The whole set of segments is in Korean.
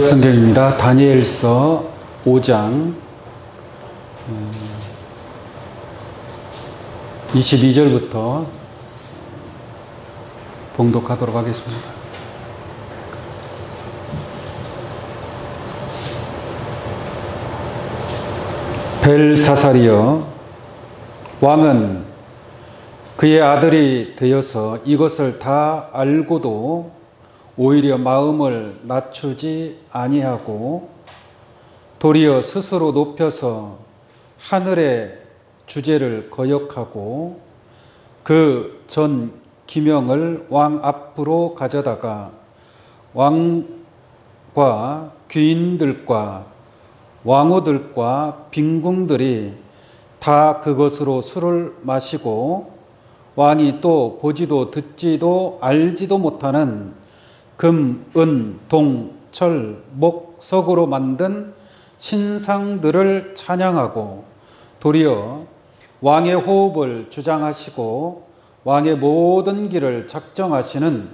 성경입니다. 다니엘서 5장 22절부터 봉독하도록 하겠습니다. 벨사살이여, 왕은 그의 아들이 되어서 이것을 다 알고도 오히려 마음을 낮추지 아니하고 도리어 스스로 높여서 하늘의 주제를 거역하고 그 전 기명을 왕 앞으로 가져다가 왕과 귀인들과 왕후들과 빈궁들이 다 그것으로 술을 마시고 왕이 또 보지도 듣지도 알지도 못하는 금, 은, 동, 철, 목, 석으로 만든 신상들을 찬양하고 도리어 왕의 호흡을 주장하시고 왕의 모든 길을 작정하시는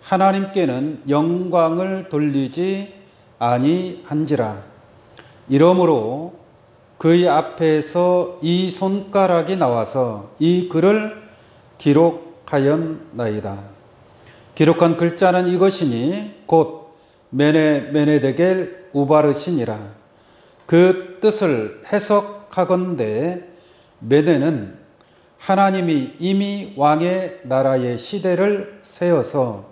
하나님께는 영광을 돌리지 아니한지라. 이러므로 그의 앞에서 이 손가락이 나와서 이 글을 기록하였나이다. 기록한 글자는 이것이니 곧 메네데겔 우바르시니라. 그 뜻을 해석하건대 메네는 하나님이 이미 왕의 나라의 시대를 세워서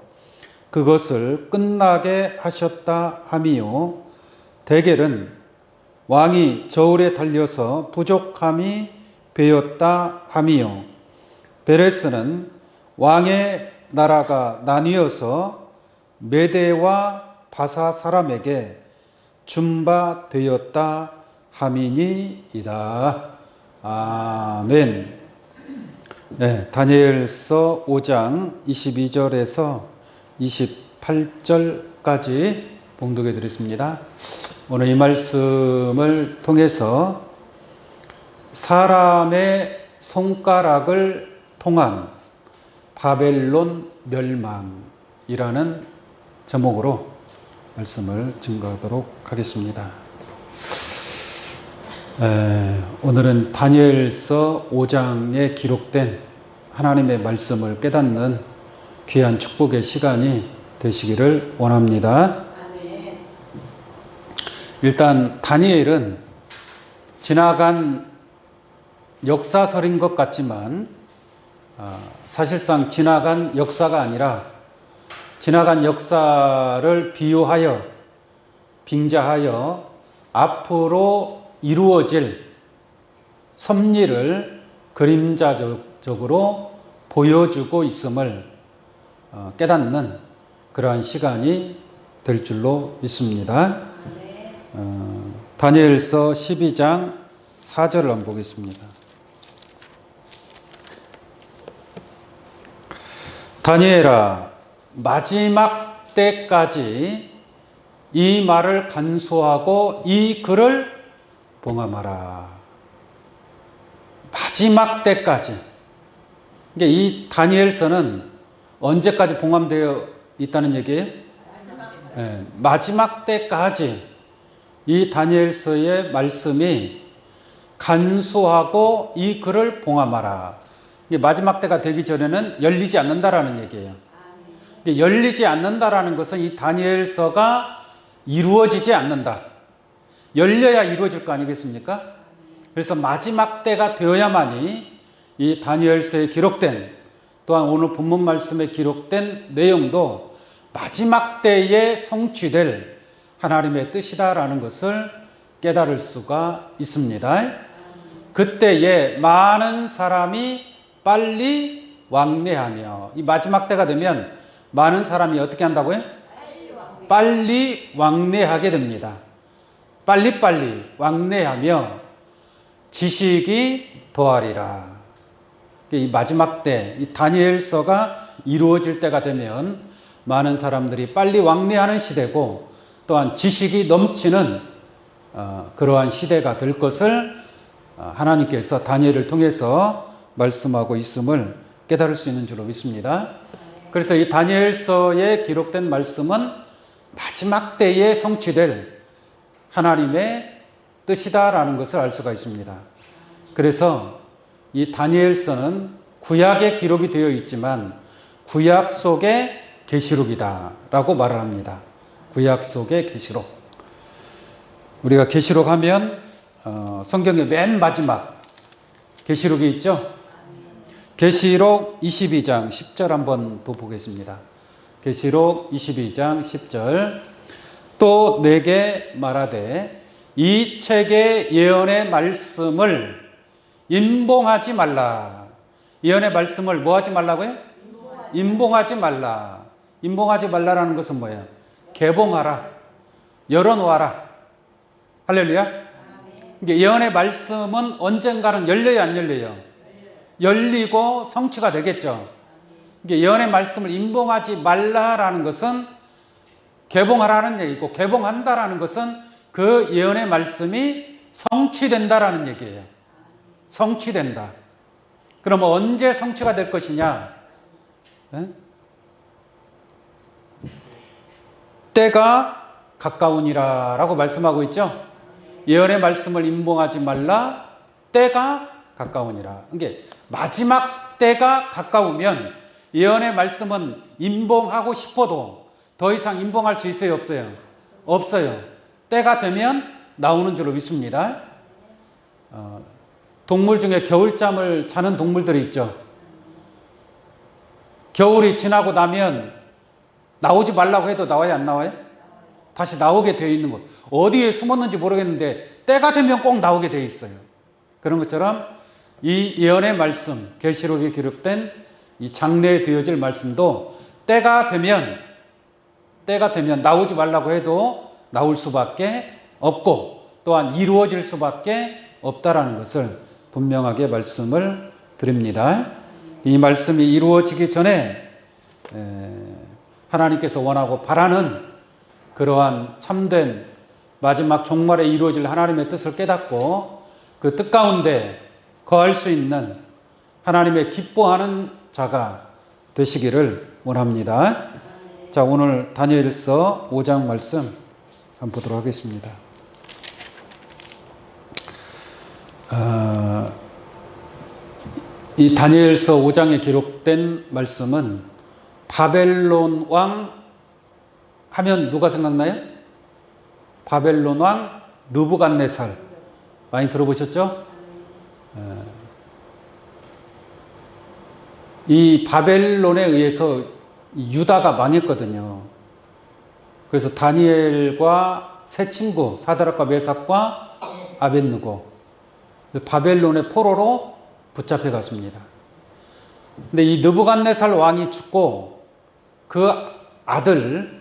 그것을 끝나게 하셨다 함이요, 데겔은 왕이 저울에 달려서 부족함이 되었다 함이요, 베레스는 왕의 나라가 나뉘어서 메대와 바사 사람에게 준바되었다 함이니이다. 아멘. 네, 다니엘서 5장 22절에서 28절까지 봉독해 드렸습니다. 오늘 이 말씀을 통해서 사람의 손가락을 통한 바벨론 멸망이라는 제목으로 말씀을 증거하도록 하겠습니다. 오늘은 다니엘서 5장에 기록된 하나님의 말씀을 깨닫는 귀한 축복의 시간이 되시기를 원합니다. 일단 다니엘은 지나간 역사설인 것 같지만 사실상 지나간 역사가 아니라 지나간 역사를 비유하여 빙자하여 앞으로 이루어질 섭리를 그림자적으로 보여주고 있음을 깨닫는 그러한 시간이 될 줄로 믿습니다. 다니엘서 12장 4절을 한번 보겠습니다. 다니엘아, 마지막 때까지 이 말을 간수하고 이 글을 봉함하라. 마지막 때까지. 이 다니엘서는 언제까지 봉함되어 있다는 얘기예요? 마지막 때까지 이 다니엘서의 말씀이 간수하고 이 글을 봉함하라. 마지막 때가 되기 전에는 열리지 않는다라는 얘기예요. 열리지 않는다라는 것은 이 다니엘서가 이루어지지 않는다. 열려야 이루어질 거 아니겠습니까? 그래서 마지막 때가 되어야만이 이 다니엘서에 기록된, 또한 오늘 본문 말씀에 기록된 내용도 마지막 때에 성취될 하나님의 뜻이다라는 것을 깨달을 수가 있습니다. 그때에 많은 사람이 빨리 왕래하며, 이 마지막 때가 되면 많은 사람이 어떻게 한다고요? 빨리 왕래하게 됩니다. 빨리빨리 왕래하며 지식이 더하리라. 이 마지막 때, 이 다니엘서가 이루어질 때가 되면 많은 사람들이 빨리 왕래하는 시대고, 또한 지식이 넘치는 그러한 시대가 될 것을 하나님께서 다니엘을 통해서 말씀하고 있음을 깨달을 수 있는 줄로 믿습니다. 그래서 이 다니엘서에 기록된 말씀은 마지막 때에 성취될 하나님의 뜻이다라는 것을 알 수가 있습니다. 그래서 이 다니엘서는 구약에 기록이 되어 있지만 구약 속의 계시록이다라고 말을 합니다. 구약 속의 계시록. 우리가 계시록 하면 성경의 맨 마지막 계시록이 있죠. 계시록 22장 10절 한번 더 보겠습니다. 계시록 22장 10절. 또 내게 말하되 이 책의 예언의 말씀을 임봉하지 말라. 예언의 말씀을 뭐 하지 말라고요? 임봉하지 말라. 임봉하지 말라라는 것은 뭐예요? 개봉하라. 열어놓아라. 할렐루야. 예언의 말씀은 언젠가는 열려요, 안 열려요? 열리고 성취가 되겠죠. 예언의 말씀을 임봉하지 말라라는 것은 개봉하라는 얘기고, 개봉한다라는 것은 그 예언의 말씀이 성취된다라는 얘기예요. 성취된다. 그러면 언제 성취가 될 것이냐? 때가 가까우니라 라고 말씀하고 있죠. 예언의 말씀을 임봉하지 말라. 때가 가까우니라. 이게 마지막 때가 가까우면 예언의 말씀은 임봉하고 싶어도 더 이상 임봉할 수 있어요, 없어요? 없어요. 때가 되면 나오는 줄로 믿습니다. 동물 중에 겨울잠을 자는 동물들이 있죠. 겨울이 지나고 나면 나오지 말라고 해도 나와요, 안 나와요? 다시 나오게 되어 있는 것. 어디에 숨었는지 모르겠는데 때가 되면 꼭 나오게 되어 있어요. 그런 것처럼 이 예언의 말씀, 계시록에 기록된 이 장래에 되어질 말씀도 때가 되면 나오지 말라고 해도 나올 수밖에 없고, 또한 이루어질 수밖에 없다라는 것을 분명하게 말씀을 드립니다. 이 말씀이 이루어지기 전에 하나님께서 원하고 바라는 그러한 참된 마지막 종말에 이루어질 하나님의 뜻을 깨닫고 그 뜻 가운데 거할 수 있는 하나님의 기뻐하는 자가 되시기를 원합니다. 자, 오늘 다니엘서 5장 말씀 한번 보도록 하겠습니다. 이 다니엘서 5장에 기록된 말씀은 바벨론 왕 하면 누가 생각나요? 바벨론 왕 느부갓네살. 많이 들어보셨죠? 이 바벨론에 의해서 유다가 망했거든요. 그래서 다니엘과 세 친구 사드락과 메삭과 아벳느고 바벨론의 포로로 붙잡혀 갔습니다. 근데 이 느부갓네살 왕이 죽고 그 아들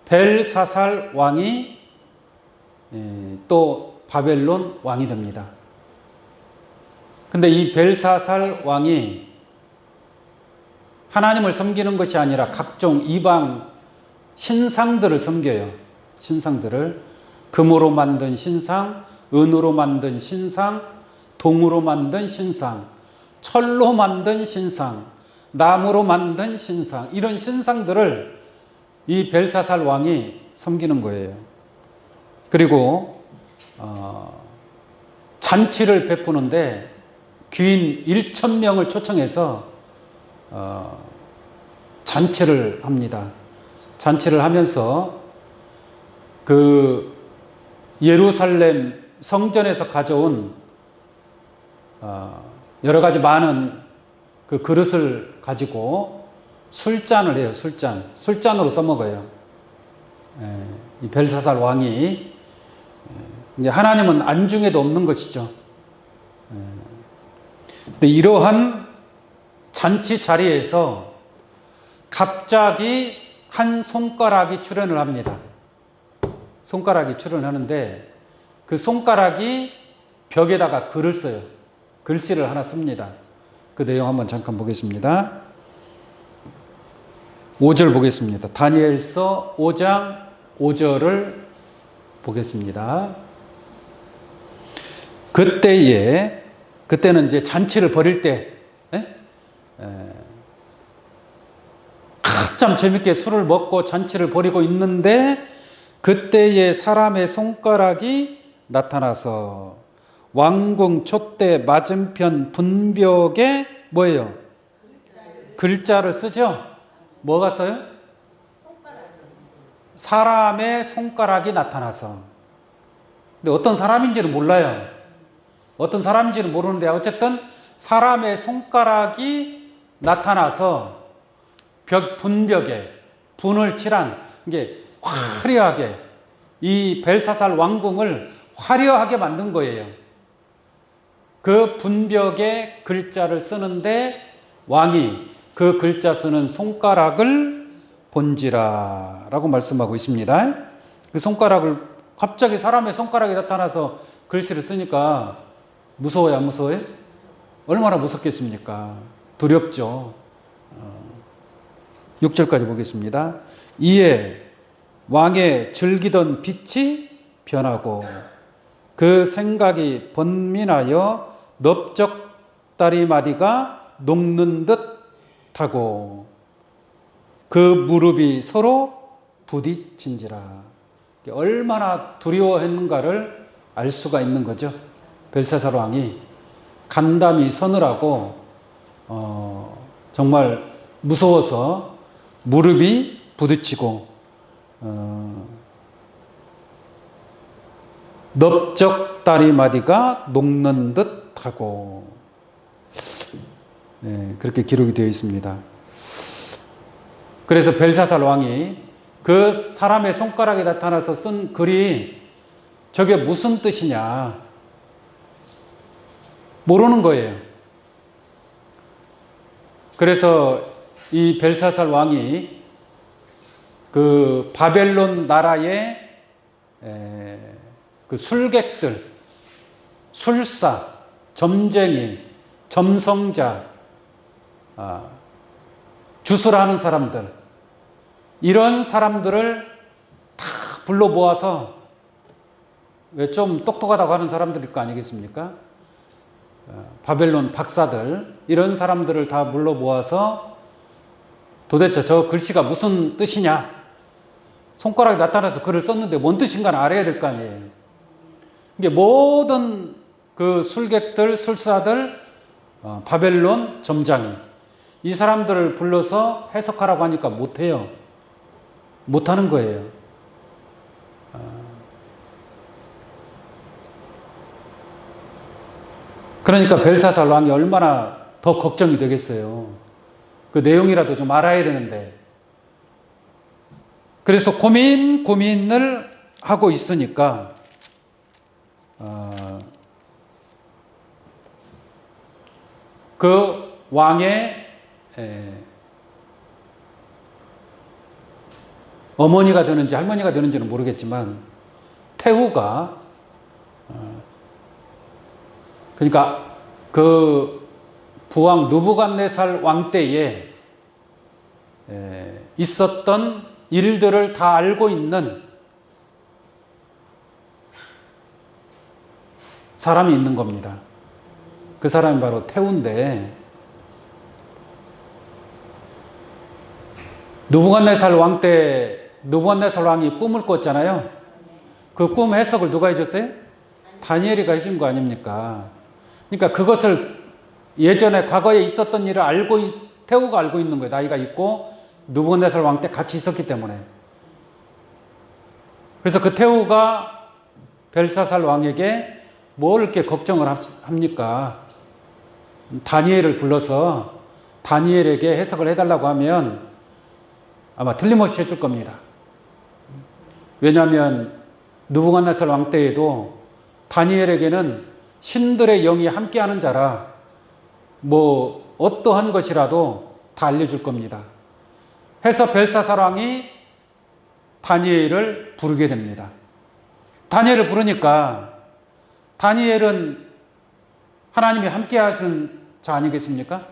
벨사살 왕이 또 바벨론 왕이 됩니다. 근데 이 벨사살 왕이 하나님을 섬기는 것이 아니라 각종 이방 신상들을 섬겨요. 신상들을. 금으로 만든 신상, 은으로 만든 신상, 동으로 만든 신상, 철로 만든 신상, 나무로 만든 신상, 이런 신상들을 이 벨사살 왕이 섬기는 거예요. 그리고 잔치를 베푸는데 귀인 1,000명을 초청해서 잔치를 합니다. 잔치를 하면서 그 예루살렘 성전에서 가져온 여러 가지 많은 그 그릇을 가지고 술잔을 해요. 술잔으로 써먹어요. 이 벨사살 왕이 이제 하나님은 안중에도 없는 것이죠. 근데 이러한 잔치 자리에서 갑자기 한 손가락이 출현을 합니다. 손가락이 출현하는데 그 손가락이 벽에다가 글을 써요. 글씨를 하나 씁니다. 그 내용 한번 잠깐 보겠습니다. 5절 보겠습니다. 다니엘서 5장 5절을 보겠습니다. 그때는 이제 잔치를 벌일 때 한참 재밌게 술을 먹고 잔치를 벌이고 있는데 그때에 사람의 손가락이 나타나서 왕궁 촛대 맞은편 분벽에 뭐예요? 글자를 쓰죠? 뭐가 써요? 사람의 손가락이 나타나서. 근데 어떤 사람인지는 몰라요. 어떤 사람인지는 모르는데 어쨌든 사람의 손가락이 나타나서 분벽에 분을 칠한 게 화려하게 이 벨사살 왕궁을 화려하게 만든 거예요. 그 분벽에 글자를 쓰는데 왕이 그 글자 쓰는 손가락을 본지라 라고 말씀하고 있습니다. 그 손가락을 갑자기 사람의 손가락이 나타나서 글씨를 쓰니까 무서워요, 안 무서워요? 얼마나 무섭겠습니까? 두렵죠. 6절까지 보겠습니다. 이에 왕의 즐기던 빛이 변하고 그 생각이 번민하여 넓적다리마디가 녹는 듯 하고 그 무릎이 서로 부딪힌지라. 얼마나 두려워했는가를 알 수가 있는 거죠. 벨사살 왕이 간담이 서늘하고 정말 무서워서 무릎이 부딪히고 넓적다리마디가 녹는 듯하고 그렇게 기록이 되어 있습니다. 그래서 벨사살 왕이 그 사람의 손가락에 나타나서 쓴 글이 저게 무슨 뜻이냐 모르는 거예요. 그래서 이 벨사살 왕이 그 바벨론 나라의 그 술객들, 술사, 점쟁이, 점성자, 주술하는 사람들, 이런 사람들을 다 불러 모아서 왜 좀 똑똑하다고 하는 사람들일 거 아니겠습니까? 바벨론 박사들, 이런 사람들을 다 불러 모아서 도대체 저 글씨가 무슨 뜻이냐? 손가락이 나타나서 글을 썼는데 뭔 뜻인가는 알아야 될 거 아니에요. 이게 모든 그 술객들, 술사들, 바벨론 점장이 이 사람들을 불러서 해석하라고 하니까 못해요. 못하는 거예요. 그러니까 벨사살 왕이 얼마나 더 걱정이 되겠어요. 그 내용이라도 좀 알아야 되는데. 그래서 고민을 하고 있으니까 그 왕의 어머니가 되는지 할머니가 되는지는 모르겠지만 태후가 그러니까 그 부왕 느부갓네살 왕 때에 있었던 일들을 다 알고 있는 사람이 있는 겁니다. 그 사람이 바로 태후인데 느부갓네살 왕 때 느부갓네살 왕이 꿈을 꿨잖아요. 그 꿈 해석을 누가 해줬어요? 다니엘이가 해준 거 아닙니까? 그러니까 그것을 예전에 과거에 있었던 일을 태후가 알고 있는 거예요. 나이가 있고 느부갓네살 왕 때 같이 있었기 때문에. 그래서 그 태후가 벨사살 왕에게 뭘 이렇게 걱정을 합니까? 다니엘을 불러서 다니엘에게 해석을 해달라고 하면 아마 틀림없이 해줄 겁니다. 왜냐하면 느부갓네살 왕 때에도 다니엘에게는 신들의 영이 함께하는 자라 뭐 어떠한 것이라도 다 알려줄 겁니다. 해서 벨사살 왕이 다니엘을 부르게 됩니다. 다니엘을 부르니까 다니엘은 하나님이 함께하시는 자 아니겠습니까?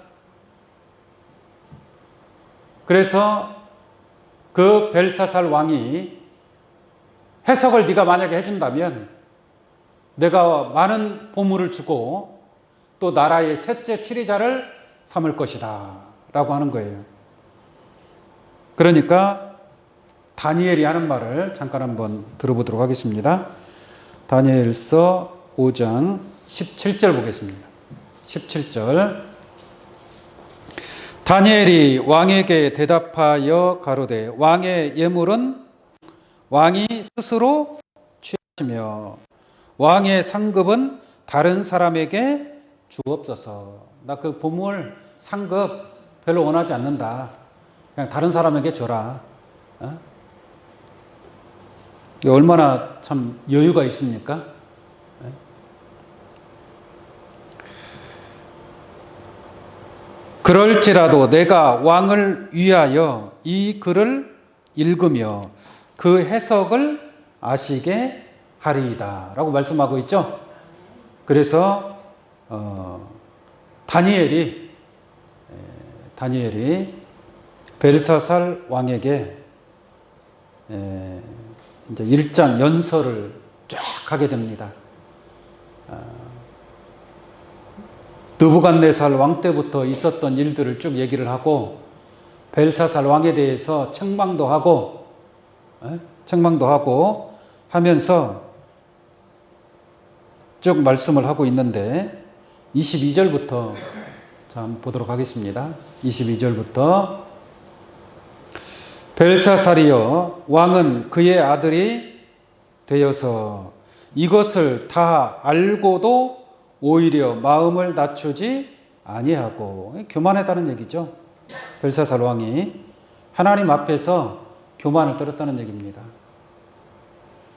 그래서 그 벨사살 왕이 해석을 네가 만약에 해준다면 내가 많은 보물을 주고 또 나라의 셋째 치리자를 삼을 것이다 라고 하는 거예요. 그러니까 다니엘이 하는 말을 잠깐 한번 들어보도록 하겠습니다. 다니엘서 5장 17절 보겠습니다. 17절. 다니엘이 왕에게 대답하여 가로되 왕의 예물은 왕이 스스로 취하시며 왕의 상급은 다른 사람에게 주옵소서. 나 그 보물 상급 별로 원하지 않는다. 그냥 다른 사람에게 줘라. 이게 얼마나 참 여유가 있습니까? 그럴지라도 내가 왕을 위하여 이 글을 읽으며 그 해석을 아시게 하리이다 라고 말씀하고 있죠. 그래서 다니엘이 벨사살 왕에게 이제 1장 연설을 쫙 하게 됩니다. 느부갓네살 왕 때부터 있었던 일들을 쭉 얘기를 하고 벨사살 왕에 대해서 책망도 하고 하면서 쭉 말씀을 하고 있는데 22절부터 한번 보도록 하겠습니다. 22절부터 벨사살이여 왕은 그의 아들이 되어서 이것을 다 알고도 오히려 마음을 낮추지 아니하고 교만하다는 얘기죠. 벨사살 왕이 하나님 앞에서 교만을 떨었다는 얘기입니다.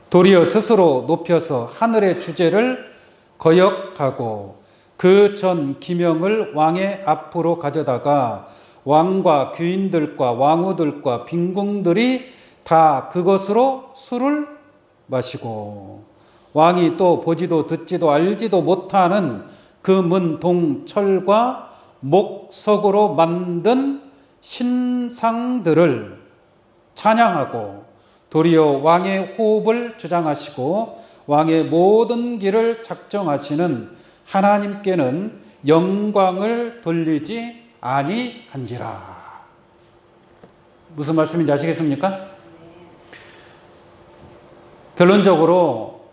도리어 스스로 높여서 하늘의 주제를 거역하고 그 전 기명을 왕의 앞으로 가져다가 왕과 귀인들과 왕후들과 빈궁들이 다 그것으로 술을 마시고 왕이 또 보지도 듣지도 알지도 못하는 그 문, 동, 철과 목석으로 만든 신상들을 찬양하고 도리어 왕의 호흡을 주장하시고 왕의 모든 길을 작정하시는 하나님께는 영광을 돌리지 아니한지라. 무슨 말씀인지 아시겠습니까? 결론적으로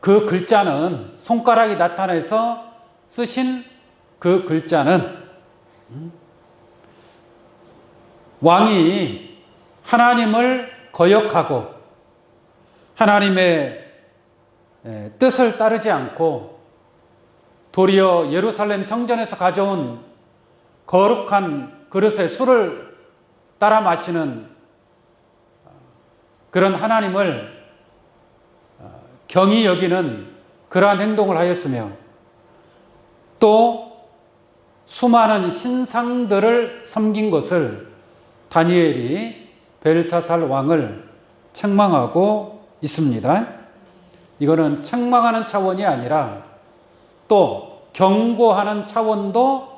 그 글자는 손가락이 나타내서 쓰신 그 글자는 왕이 하나님을 거역하고 하나님의 뜻을 따르지 않고 도리어 예루살렘 성전에서 가져온 거룩한 그릇에 술을 따라 마시는 그런 하나님을 경히 여기는 그러한 행동을 하였으며 또 수많은 신상들을 섬긴 것을 다니엘이 벨사살 왕을 책망하고 있습니다. 이거는 책망하는 차원이 아니라 또 경고하는 차원도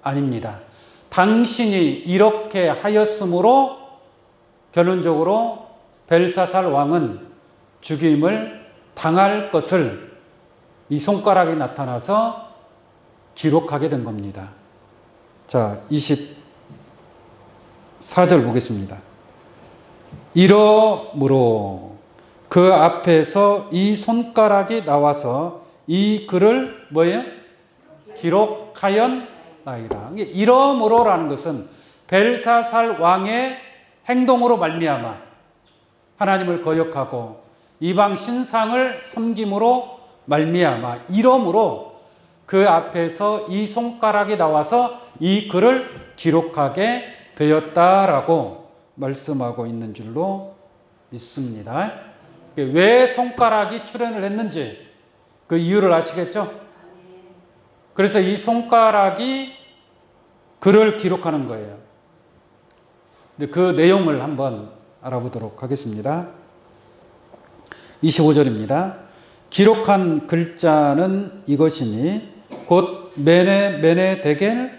아닙니다. 당신이 이렇게 하였으므로 결론적으로 벨사살 왕은 죽임을 당할 것을 이 손가락이 나타나서 기록하게 된 겁니다. 자, 24절 보겠습니다. 이러므로 그 앞에서 이 손가락이 나와서 이 글을 뭐예요? 기록하였나이다. 이러므로라는 것은 벨사살 왕의 행동으로 말미암아 하나님을 거역하고 이방 신상을 섬김으로 말미암아 이러므로 그 앞에서 이 손가락이 나와서 이 글을 기록하게 되었다라고 말씀하고 있는 줄로 믿습니다. 왜 손가락이 출현을 했는지 그 이유를 아시겠죠? 그래서 이 손가락이 글을 기록하는 거예요. 그 내용을 한번 알아보도록 하겠습니다. 25절입니다. 기록한 글자는 이것이니 곧 메네 데겔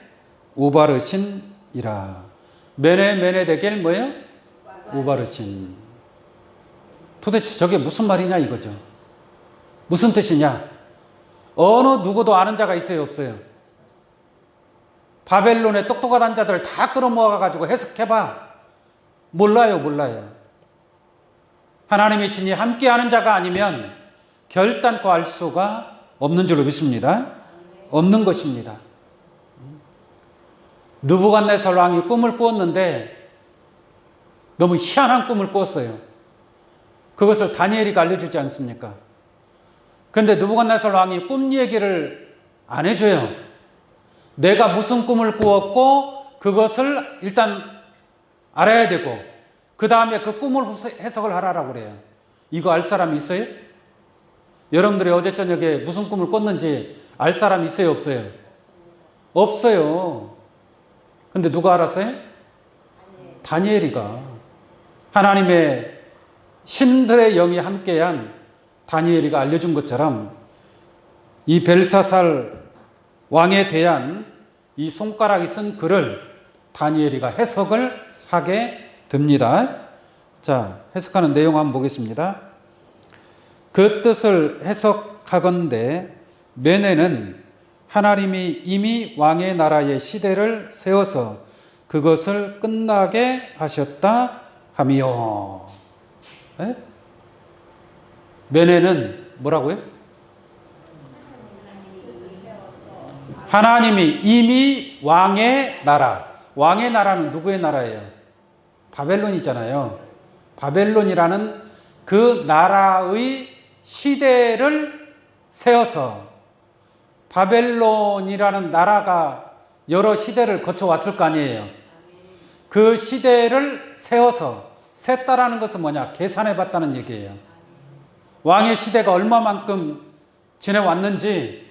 우바르신이라. 메네 데겔 뭐예요? 우바르신. 도대체 저게 무슨 말이냐 이거죠. 무슨 뜻이냐? 어느 누구도 아는 자가 있어요, 없어요? 바벨론의 똑똑한 자들 다 끌어모아가지고 해석해봐. 몰라요. 하나님의 신이 함께하는 자가 아니면 결단코 알 수가 없는 줄로 믿습니다. 없는 것입니다. 느부갓네살 왕이 꿈을 꾸었는데 너무 희한한 꿈을 꾸었어요. 그것을 다니엘이 알려주지 않습니까? 그런데 느부갓네살 왕이 꿈 얘기를 안 해줘요. 내가 무슨 꿈을 꾸었고 그것을 일단 알아야 되고 그 다음에 그 꿈을 해석을 하라고 그래요. 이거 알 사람이 있어요? 여러분들이 어제 저녁에 무슨 꿈을 꿨는지 알 사람이 있어요? 없어요? 없어요. 근데 누가 알았어요? 다니엘이가. 하나님의 신들의 영이 함께한 다니엘이가 알려준 것처럼 이 벨사살 왕에 대한 이 손가락이 쓴 글을 다니엘이가 해석을 하게 됩니다. 자, 해석하는 내용 한번 보겠습니다. 그 뜻을 해석하건대 메네는 하나님이 이미 왕의 나라의 시대를 세워서 그것을 끝나게 하셨다 하미요. 네? 메네는 뭐라고요? 하나님이 이미 왕의 나라. 왕의 나라는 누구의 나라예요? 바벨론이잖아요. 바벨론이라는 그 나라의 시대를 세워서 바벨론이라는 나라가 여러 시대를 거쳐왔을 거 아니에요. 그 시대를 세워서 셌다라는 것은 뭐냐? 계산해 봤다는 얘기예요. 왕의 시대가 얼마만큼 지내왔는지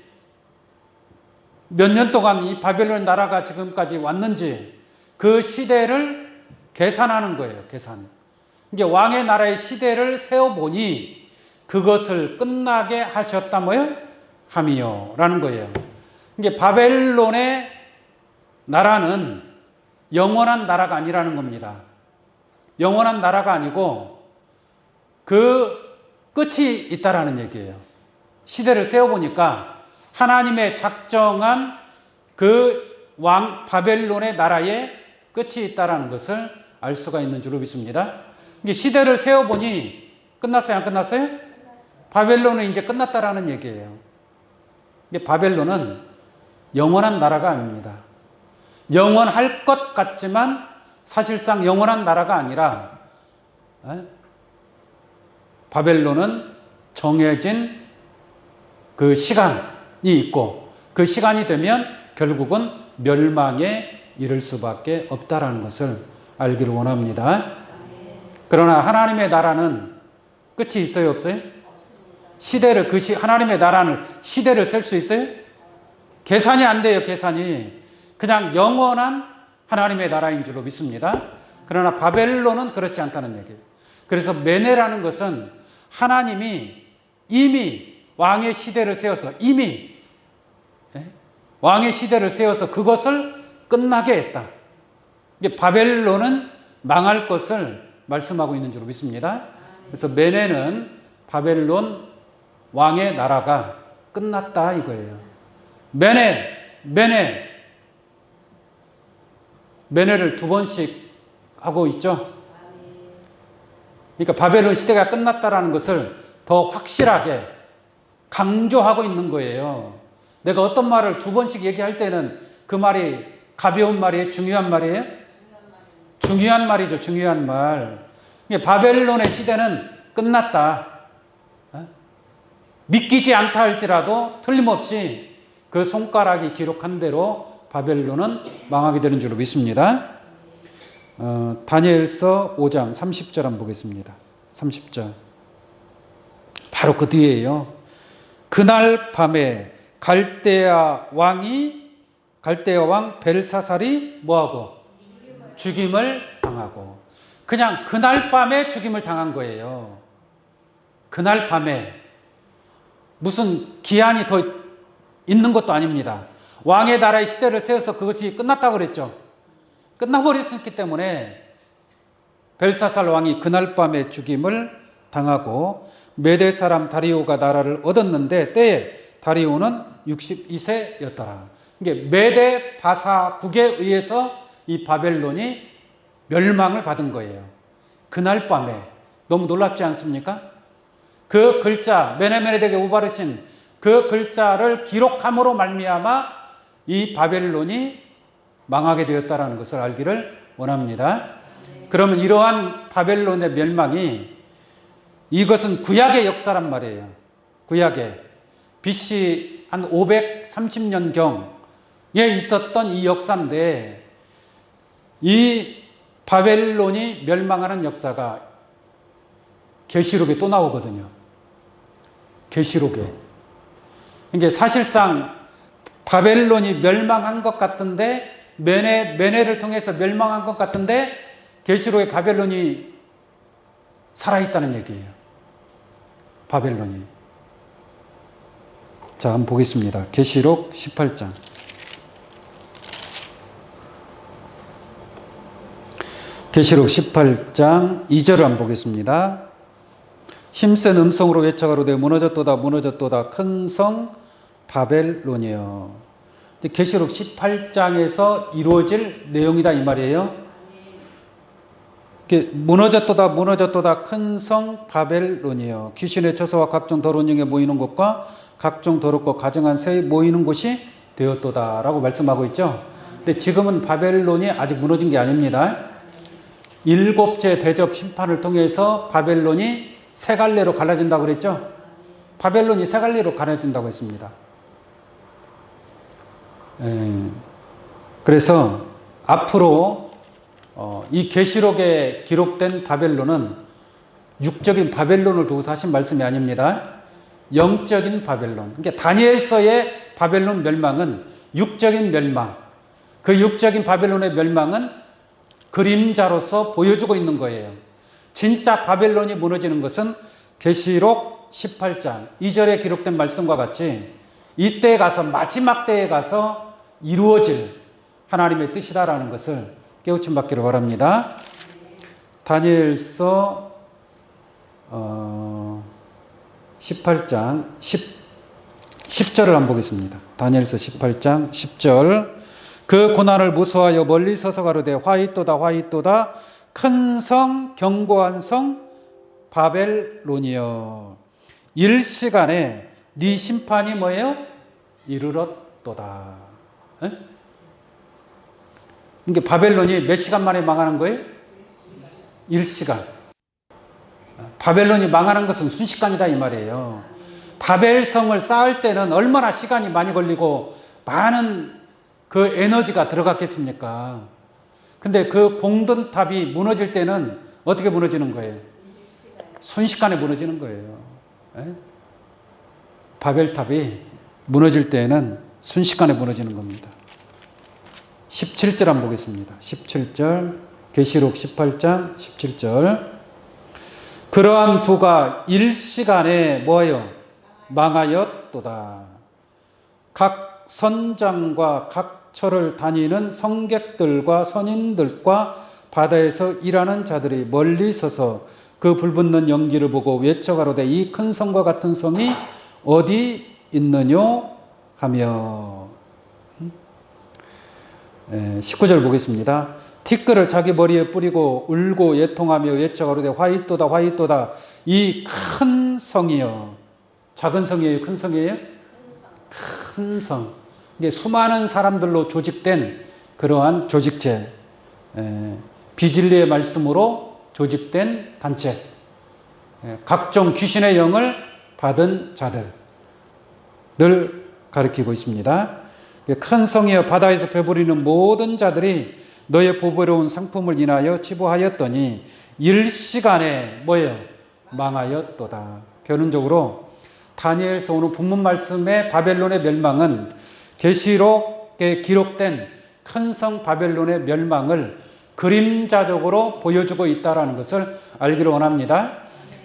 몇 년 동안 이 바벨론 나라가 지금까지 왔는지 그 시대를 계산하는 거예요. 계산. 이게 왕의 나라의 시대를 세워보니 그것을 끝나게 하셨다 뭐요? 함이요 라는 거예요. 이게 바벨론의 나라는 영원한 나라가 아니라는 겁니다. 영원한 나라가 아니고 그 끝이 있다라는 얘기예요. 시대를 세워보니까 하나님의 작정한 그 왕 바벨론의 나라에 끝이 있다라는 것을 알 수가 있는 줄로 믿습니다. 이게 시대를 세워보니 끝났어요? 안 끝났어요? 바벨론은 이제 끝났다라는 얘기예요. 이게 바벨론은 영원한 나라가 아닙니다. 영원할 것 같지만 사실상 영원한 나라가 아니라 바벨론은 정해진 그 시간이 있고 그 시간이 되면 결국은 멸망에 이를 수밖에 없다라는 것을 알기를 원합니다. 그러나 하나님의 나라는 끝이 있어요? 없어요? 시대를 하나님의 나라는 시대를 셀 수 있어요? 계산이 안 돼요. 계산이. 그냥 영원한 하나님의 나라인 줄로 믿습니다. 그러나 바벨론은 그렇지 않다는 얘기예요. 그래서 메네라는 것은 하나님이 이미 왕의 시대를 세워서 왕의 시대를 세워서 그것을 끝나게 했다. 이게 바벨론은 망할 것을 말씀하고 있는 줄로 믿습니다. 그래서 메네는 바벨론 왕의 나라가 끝났다 이거예요. 메네를 두 번씩 하고 있죠. 그러니까 바벨론 시대가 끝났다라는 것을 더 확실하게 강조하고 있는 거예요. 내가 어떤 말을 두 번씩 얘기할 때는 그 말이 가벼운 말이에요? 중요한 말이에요? 중요한 말이죠. 중요한 말. 바벨론의 시대는 끝났다. 믿기지 않다 할지라도 틀림없이 그 손가락이 기록한 대로 바벨론은 망하게 되는 줄로 믿습니다. 다니엘서 5장 30절 한번 보겠습니다. 30절. 바로 그 뒤에요. 그날 밤에 갈대아 왕 벨사살이 뭐하고? 죽임을 당하고. 그냥 그날 밤에 죽임을 당한 거예요. 그날 밤에. 무슨 기한이 더 있는 것도 아닙니다. 왕의 나라의 시대를 세워서 그것이 끝났다고 그랬죠. 끝나버렸기 때문에 벨사살 왕이 그날 밤에 죽임을 당하고 메대 사람 다리오가 나라를 얻었는데 때에 다리오는 62세였더라. 이게 메데 바사국에 의해서 이 바벨론이 멸망을 받은 거예요. 그날 밤에. 너무 놀랍지 않습니까? 그 글자, 메네메네덱의 우바르신 그 글자를 기록함으로 말미암아 이 바벨론이 망하게 되었다는 것을 알기를 원합니다. 그러면 이러한 바벨론의 멸망이, 이것은 구약의 역사란 말이에요. 구약의 BC 한 530년경에 있었던 이 역사인데, 이 바벨론이 멸망하는 역사가 계시록에 또 나오거든요. 계시록에. 이게 사실상 바벨론이 멸망한 것 같은데, 메네를 통해서 멸망한 것 같은데, 계시록에 바벨론이 살아있다는 얘기예요. 바벨론이. 자, 한번 보겠습니다. 계시록 18장. 계시록 18장 2절을 한번 보겠습니다. 힘센 음성으로 외쳐가로되 무너졌도다 무너졌도다 큰 성 바벨론이여. 계시록 18장에서 이루어질 내용이다 이 말이에요. 무너졌도다 무너졌도다 큰 성 바벨론이여. 귀신의 처소와 각종 더러운 영에 모이는 곳과 각종 더럽고 가증한 새에 모이는 곳이 되었도다 라고 말씀하고 있죠. 근데 지금은 바벨론이 아직 무너진 게 아닙니다. 일곱째 대접 심판을 통해서 바벨론이 세 갈래로 갈라진다고 그랬죠. 바벨론이 세 갈래로 갈라진다고 했습니다. 그래서 앞으로 이 계시록에 기록된 바벨론은 육적인 바벨론을 두고서 하신 말씀이 아닙니다. 영적인 바벨론. 그러니까 다니엘서의 바벨론 멸망은 육적인 멸망. 그 육적인 바벨론의 멸망은 그림자로서 보여주고 있는 거예요. 진짜 바벨론이 무너지는 것은 계시록 18장 2절에 기록된 말씀과 같이 이때에 가서, 마지막 때에 가서 이루어질 하나님의 뜻이다라는 것을 깨우침 받기를 바랍니다. 다니엘서 18장 10절을 한번 보겠습니다. 다니엘서 18장 10절. 그 고난을 무서워하여 멀리 서서 가로되 화이또다 화이또다 큰 성 견고한 성 바벨론이여. 일시간에 네 심판이 뭐예요? 이르렀도다. 이게 바벨론이 몇 시간 만에 망하는 거예요? 일시간. 바벨론이 망하는 것은 순식간이다 이 말이에요. 바벨성을 쌓을 때는 얼마나 시간이 많이 걸리고 많은 그 에너지가 들어갔겠습니까? 근데 그 공든탑이 무너질 때는 어떻게 무너지는 거예요? 순식간에 무너지는 거예요. 바벨탑이 무너질 때에는 순식간에 무너지는 겁니다. 17절 한번 보겠습니다. 17절, 계시록 18장 17절. 그러한 두가 일시간에 뭐예요? 망하였도다. 각 선장과 각 처를 다니는 성객들과 선인들과 바다에서 일하는 자들이 멀리 서서 그 불붙는 연기를 보고 외쳐가로되 이 큰 성과 같은 성이 어디 있느뇨 하며. 19절 보겠습니다. 티끌을 자기 머리에 뿌리고 울고 애통하며 외쳐가로되 화이또다 화이또다 이 큰 성이여. 작은 성이에요? 큰 성이에요? 큰 성. 이게 수많은 사람들로 조직된 그러한 조직체, 비진리의 말씀으로 조직된 단체, 각종 귀신의 영을 받은 자들을 가리키고 있습니다. 큰 성이여 바다에서 배부리는 모든 자들이 너의 보배로운 상품을 인하여 치부하였더니 일시간에 뭐예요? 망하였도다. 결론적으로 다니엘서 오늘 본문 말씀의 바벨론의 멸망은 계시록에 기록된 큰 성 바벨론의 멸망을 그림자적으로 보여주고 있다는 것을 알기를 원합니다.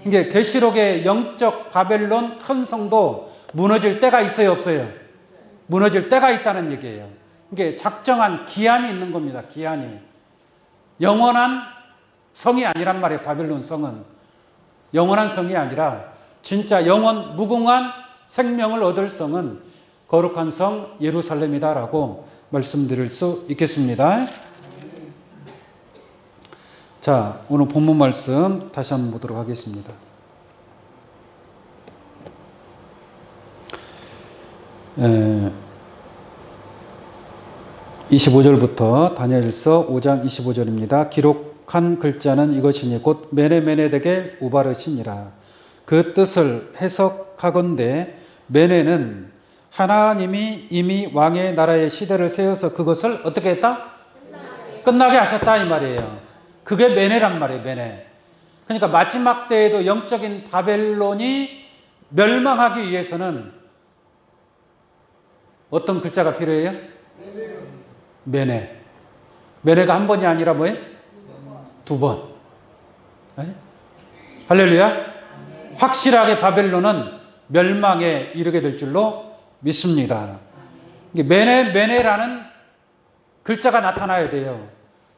이게 계시록의 영적 바벨론 큰 성도 무너질 때가 있어요, 없어요? 무너질 때가 있다는 얘기예요. 이게 작정한 기한이 있는 겁니다. 기한이. 영원한 성이 아니란 말이에요. 바벨론 성은 영원한 성이 아니라 진짜 영원 무궁한 생명을 얻을 성은 거룩한 성 예루살렘이다라고 말씀드릴 수 있겠습니다. 자, 오늘 본문 말씀 다시 한번 보도록 하겠습니다. 25절부터 다니엘서 5장 25절입니다. 기록한 글자는 이것이니 곧 메네메네덱의 우바르시니라. 그 뜻을 해석하건대 메네는 하나님이 이미 왕의 나라의 시대를 세워서 그것을 어떻게 했다? 끝나게 하셨다 이 말이에요. 그게 메네란 말이에요. 메네. 그러니까 마지막 때에도 영적인 바벨론이 멸망하기 위해서는 어떤 글자가 필요해요? 메네. 메네가 한 번이 아니라 뭐예요? 두 번. 네? 할렐루야. 확실하게 바벨론은 멸망에 이르게 될 줄로 믿습니다. 메네라는 글자가 나타나야 돼요.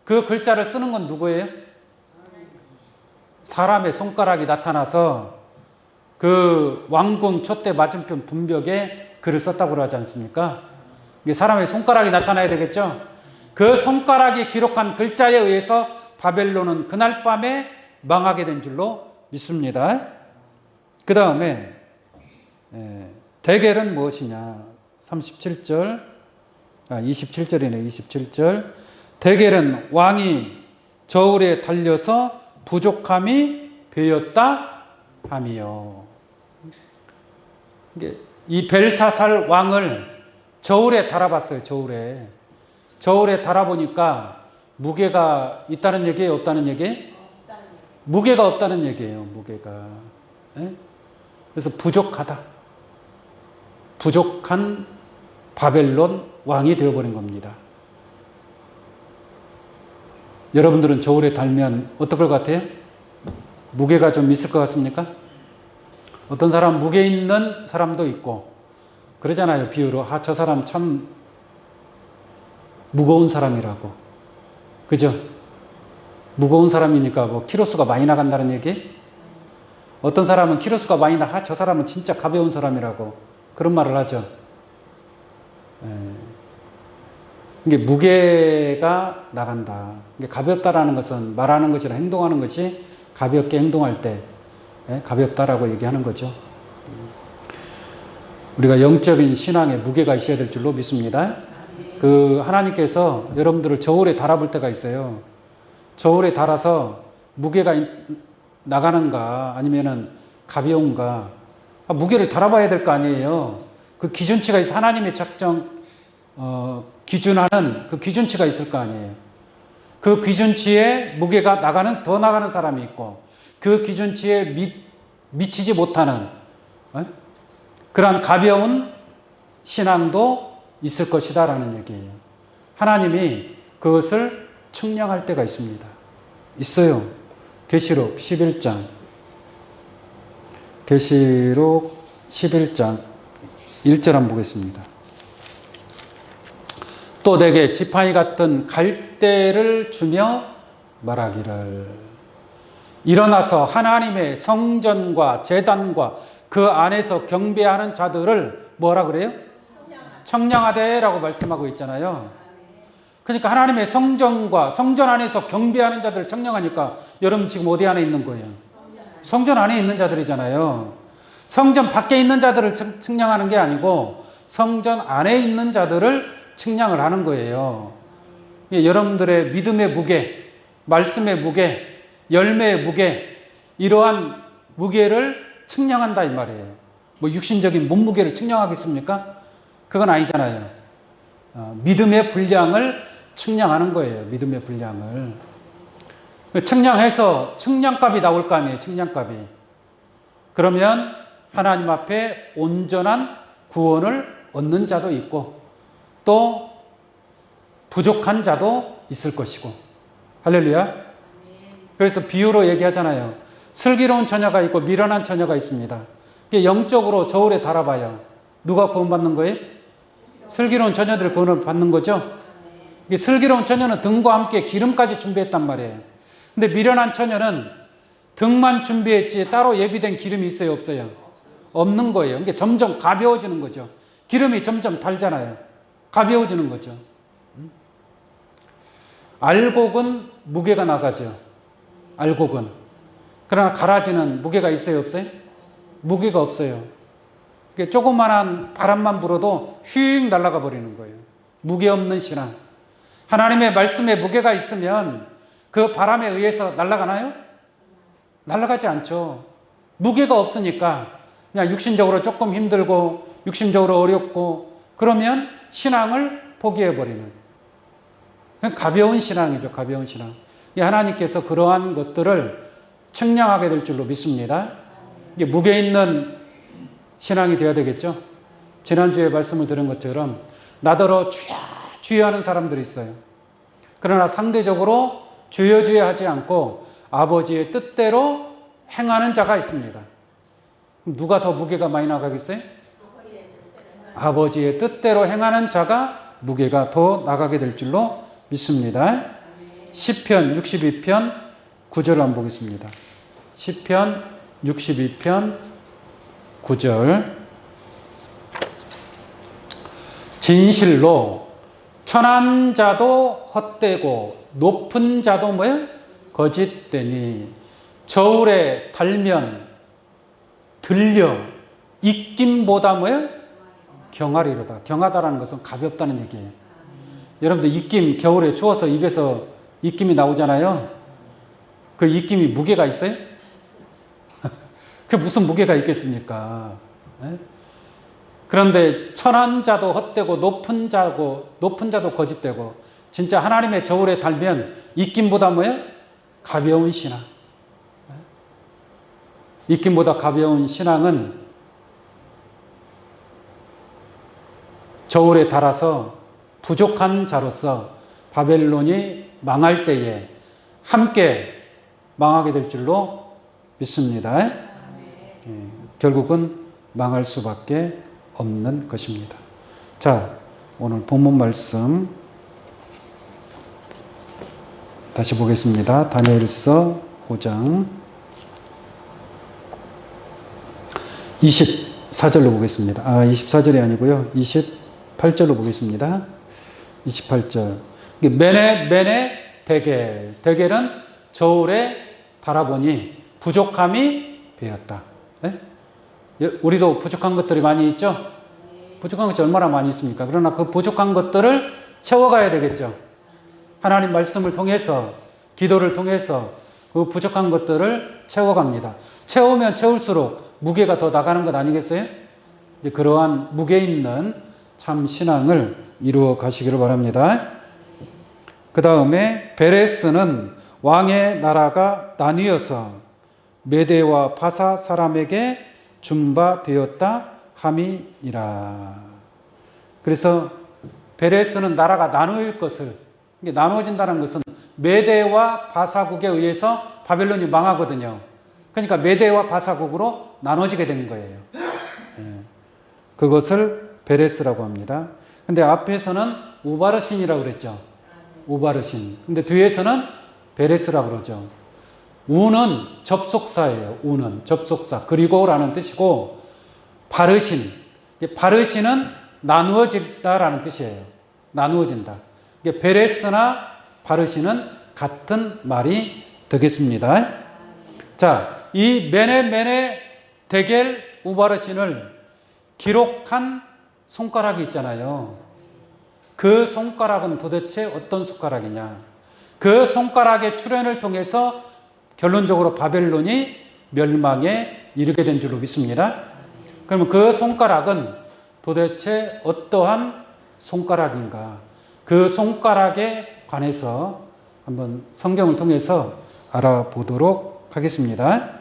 그 글자를 쓰는 건 누구예요? 사람의 손가락이 나타나서 그 왕궁 촛대 맞은편 분벽에 글을 썼다고 그러지 않습니까? 이게 사람의 손가락이 나타나야 되겠죠? 그 손가락이 기록한 글자에 의해서 바벨론은 그날 밤에 망하게 된 줄로 믿습니다. 그 다음에 대겔은 무엇이냐? 37절, 27절이네. 27절. 대겔은 왕이 저울에 달려서 부족함이 베었다 함이요. 이 벨사살 왕을 저울에 달아봤어요. 저울에 달아보니까 무게가 있다는 얘기예요? 없다는 얘기예요? 무게가 없다는 얘기예요. 무게가. 그래서 부족하다. 부족한 바벨론 왕이 되어버린 겁니다. 여러분들은 저울에 달면 어떨 것 같아요? 무게가 좀 있을 것 같습니까? 어떤 사람 무게 있는 사람도 있고 그러잖아요. 비유로 저 사람 참 무거운 사람이라고. 그죠? 무거운 사람이니까 뭐 키로수가 많이 나간다는 얘기? 어떤 사람은 키로수가 많이 저 사람은 진짜 가벼운 사람이라고 그런 말을 하죠. 이게 무게가 나간다. 이게 가볍다라는 것은 말하는 것이나 행동하는 것이 가볍게 행동할 때 가볍다라고 얘기하는 거죠. 우리가 영적인 신앙에 무게가 있어야 될 줄로 믿습니다. 그 하나님께서 여러분들을 저울에 달아볼 때가 있어요. 저울에 달아서 무게가 나가는가 아니면은 가벼운가 무게를 달아봐야 될 거 아니에요. 그 기준치가 있어. 하나님의 기준하는 그 기준치가 있을 거 아니에요. 그 기준치에 무게가 더 나가는 사람이 있고 그 기준치에 미치지 못하는 그러한 가벼운 신앙도 있을 것이다라는 얘기예요. 하나님이 그것을 측량할 때가 있습니다. 있어요. 계시록 11장. 계시록 11장 1절 한번 보겠습니다. 또 내게 지팡이 같은 갈대를 주며 말하기를 일어나서 하나님의 성전과 제단과 그 안에서 경배하는 자들을 뭐라 그래요? 청량하되라고 말씀하고 있잖아요. 그러니까 하나님의 성전과 성전 안에서 경배하는 자들을 청량하니까 여러분 지금 어디 안에 있는 거예요? 성전 안에 있는 자들이잖아요. 성전 밖에 있는 자들을 측량하는 게 아니고 성전 안에 있는 자들을 측량을 하는 거예요. 여러분들의 믿음의 무게, 말씀의 무게, 열매의 무게, 이러한 무게를 측량한다 이 말이에요. 뭐 육신적인 몸무게를 측량하겠습니까? 그건 아니잖아요. 믿음의 분량을 측량하는 거예요. 믿음의 분량을. 측량해서 측량값이 나올 거 아니에요. 측량값이. 그러면 하나님 앞에 온전한 구원을 얻는 자도 있고 또 부족한 자도 있을 것이고. 할렐루야. 그래서 비유로 얘기하잖아요. 슬기로운 처녀가 있고 미련한 처녀가 있습니다. 영적으로 저울에 달아봐요. 누가 구원받는 거예요? 슬기로운 처녀들이 구원을 받는 거죠. 슬기로운 처녀는 등과 함께 기름까지 준비했단 말이에요. 근데 미련한 처녀는 등만 준비했지 따로 예비된 기름이 있어요? 없어요? 없는 거예요. 점점 가벼워지는 거죠. 기름이 점점 달잖아요. 가벼워지는 거죠. 알곡은 무게가 나가죠. 알곡은. 그러나 가라지는 무게가 있어요, 없어요? 무게가 없어요. 조그만한 바람만 불어도 휙 날아가 버리는 거예요. 무게 없는 신앙. 하나님의 말씀에 무게가 있으면 그 바람에 의해서 날아가나요? 날아가지 않죠. 무게가 없으니까 그냥 육신적으로 조금 힘들고 육신적으로 어렵고 그러면 신앙을 포기해버리는 가벼운 신앙이죠. 가벼운 신앙. 하나님께서 그러한 것들을 측량하게 될 줄로 믿습니다. 이게 무게 있는 신앙이 되어야 되겠죠. 지난주에 말씀을 들은 것처럼 나더러 주여 주여 하는 사람들이 있어요. 그러나 상대적으로 주여 주여 하지 않고 아버지의 뜻대로 행하는 자가 있습니다. 누가 더 무게가 많이 나가겠어요? 아버지의 뜻대로 행하는 자가 무게가 더 나가게 될 줄로 믿습니다. 시편 62편 9절을 한번 보겠습니다. 시편 62편 9절. 진실로 천한 자도 헛되고 높은 자도 뭐예요? 거짓되니 저울에 달면 들려 익김보다 뭐예요? 경하리로다. 경하다라는 것은 가볍다는 얘기예요. 여러분들 익김, 겨울에 추워서 입에서 익김이 나오잖아요. 그 익김이 무게가 있어요? 그게 무슨 무게가 있겠습니까? 네? 그런데 천한 자도 헛되고 높은 자도 거짓되고 진짜 하나님의 저울에 달면 익김보다 뭐예요? 가벼운 신앙. 익김보다 가벼운 신앙은 저울에 달아서 부족한 자로서 바벨론이 망할 때에 함께 망하게 될 줄로 믿습니다. 결국은 망할 수밖에 없는 것입니다. 자, 오늘 본문 말씀 다시 보겠습니다. 다니엘서 5장 24절로 보겠습니다. 24절이 아니고요. 28절로 보겠습니다. 28절. 메네 데겔. 데겔은 저울에 달아보니 부족함이 되었다. 네? 우리도 부족한 것들이 많이 있죠? 부족한 것이 얼마나 많이 있습니까? 그러나 그 부족한 것들을 채워가야 되겠죠. 하나님 말씀을 통해서, 기도를 통해서 그 부족한 것들을 채워갑니다. 채우면 채울수록 무게가 더 나가는 것 아니겠어요? 이제 그러한 무게 있는 참 신앙을 이루어 가시기를 바랍니다. 그 다음에 베레스는 왕의 나라가 나뉘어서 메대와 바사 사람에게 준바되었다 함이니라. 그래서 베레스는 나라가 나누어질 것을, 나누어진다는 것은 메대와 바사국에 의해서 바벨론이 망하거든요. 그러니까 메대와 바사국으로 나눠지게 된 거예요. 그것을 베레스라고 합니다. 근데 앞에서는 우바르신이라고 그랬죠. 우바르신. 근데 뒤에서는 베레스라고 그러죠. 우는 접속사예요. 우는 접속사. 그리고라는 뜻이고, 바르신. 바르신은 나누어진다라는 뜻이에요. 나누어진다. 베레스나 바르신은 같은 말이 되겠습니다. 자, 이 메네 데겔 우바르신을 기록한 손가락이 있잖아요. 그 손가락은 도대체 어떤 손가락이냐? 그 손가락의 출현을 통해서 결론적으로 바벨론이 멸망에 이르게 된 줄로 믿습니다. 그러면 그 손가락은 도대체 어떠한 손가락인가? 그 손가락에 관해서 한번 성경을 통해서 알아보도록 하겠습니다.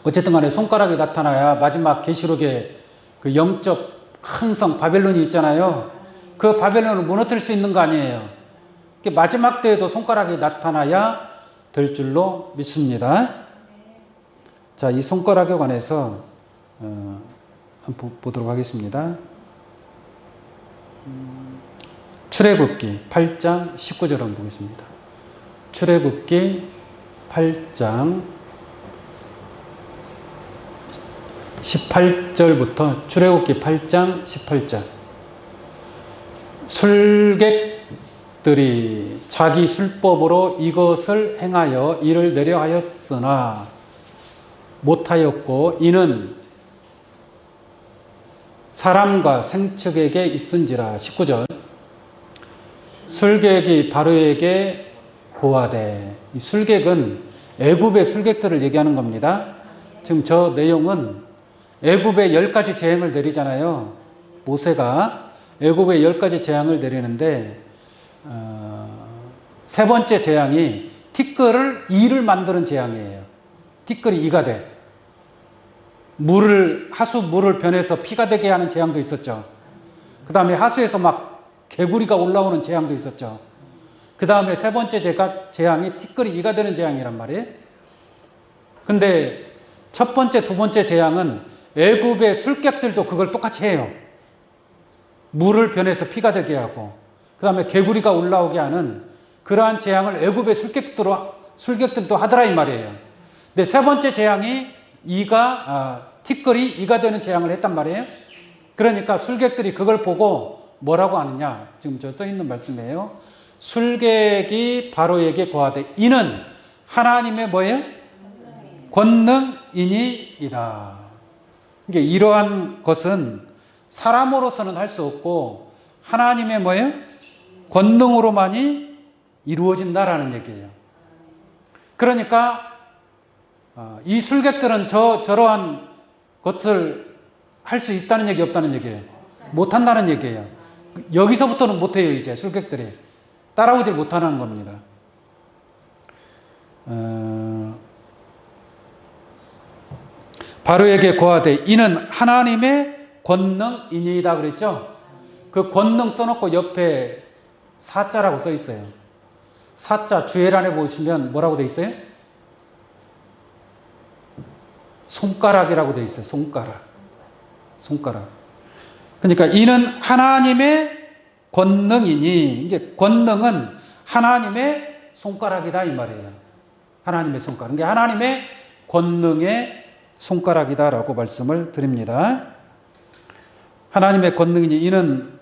어쨌든 간에 손가락이 나타나야 마지막 계시록에 그 영적 큰 성 바벨론이 있잖아요. 그 바벨론을 무너뜨릴 수 있는 거 아니에요. 마지막 때에도 손가락이 나타나야 될 줄로 믿습니다. 자, 이 손가락에 관해서 한번 보도록 하겠습니다. 출애굽기 8장 19절 한번 보겠습니다. 출애굽기 8장 18절부터 출애굽기 8장 18절. 술객들이 자기 술법으로 이것을 행하여 이를 내려 하였으나 못하였고 이는 사람과 생축에게 있은지라. 19절. 술객이 바로에게 고하되, 이 술객은 애굽의 술객들을 얘기하는 겁니다. 지금 저 내용은 애굽에 10가지 재앙을 내리잖아요. 모세가 애굽에 10가지 재앙을 내리는데 세 번째 재앙이 티끌을 이를 만드는 재앙이에요. 티끌이 이가 돼. 하수 물을 변해서 피가 되게 하는 재앙도 있었죠. 그 다음에 하수에서 막 개구리가 올라오는 재앙도 있었죠. 그 다음에 세 번째 재앙이 티끌이 이가 되는 재앙이란 말이에요. 근데 첫 번째, 두 번째 재앙은 애굽의 술객들도 그걸 똑같이 해요. 물을 변해서 피가 되게 하고, 그 다음에 개구리가 올라오게 하는 그러한 재앙을 애굽의 술객들도 하더라 이 말이에요. 근데 세 번째 재앙이 티끌이 이가 되는 재앙을 했단 말이에요. 그러니까 술객들이 그걸 보고 뭐라고 하느냐. 지금 저 써 있는 말씀이에요. 술객이 바로에게 고하되 이는 하나님의 뭐예요? 권능이니이다. 이게 이러한 것은 사람으로서는 할 수 없고 하나님의 뭐예요? 권능으로만이 이루어진다라는 얘기예요. 그러니까 이 술객들은 저러한 것을 할 수 있다는 얘기 없다는 얘기예요. 못한다는 얘기예요. 여기서부터는 못해요. 이제 술객들이 따라오질 못하는 겁니다. 바로에게 고하되 이는 하나님의 권능이니이다 그랬죠. 그 권능 써놓고 옆에 사자라고 써 있어요. 사자 주애란에 보시면 뭐라고 돼 있어요? 손가락이라고 돼 있어요. 손가락. 그러니까 이는 하나님의 권능이니, 이게 권능은 하나님의 손가락이다 이 말이에요. 하나님의 손가락. 이게 하나님의 권능의 손가락이다라고 말씀을 드립니다. 하나님의 권능이니 이는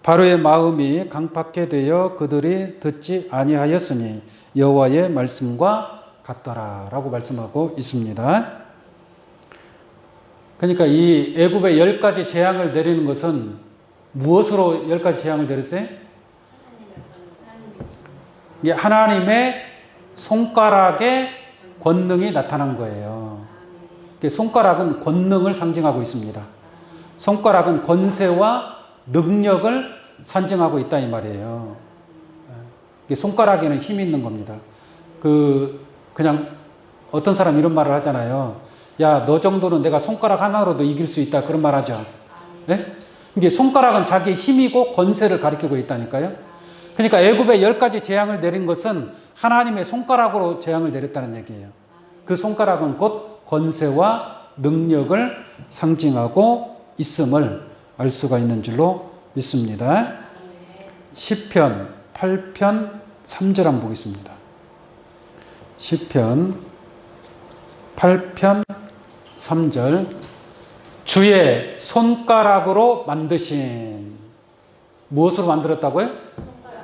바로의 마음이 강팍해 되어 그들이 듣지 아니하였으니 여호와의 말씀과 같더라라고 말씀하고 있습니다. 그러니까 이 애굽에 10가지 재앙을 내리는 것은 무엇으로 10가지 재앙을 내렸어요? 이게 하나님의 손가락의 권능이 나타난 거예요. 손가락은 권능을 상징하고 있습니다. 손가락은 권세와 능력을 상징하고 있다 이 말이에요. 손가락에는 힘이 있는 겁니다. 그냥 어떤 사람 이런 말을 하잖아요. 야, 너 정도는 내가 손가락 하나로도 이길 수 있다 그런 말 하죠. 네? 이게 손가락은 자기의 힘이고 권세를 가리키고 있다니까요. 그러니까 애굽에 10가지 재앙을 내린 것은 하나님의 손가락으로 재앙을 내렸다는 얘기예요. 그 손가락은 곧 권세와 능력을 상징하고 있음을 알 수가 있는 줄로 믿습니다. 시편 8편 3절 한번 보겠습니다. 시편 8편 3절. 주의 손가락으로 만드신. 무엇으로 만들었다고요?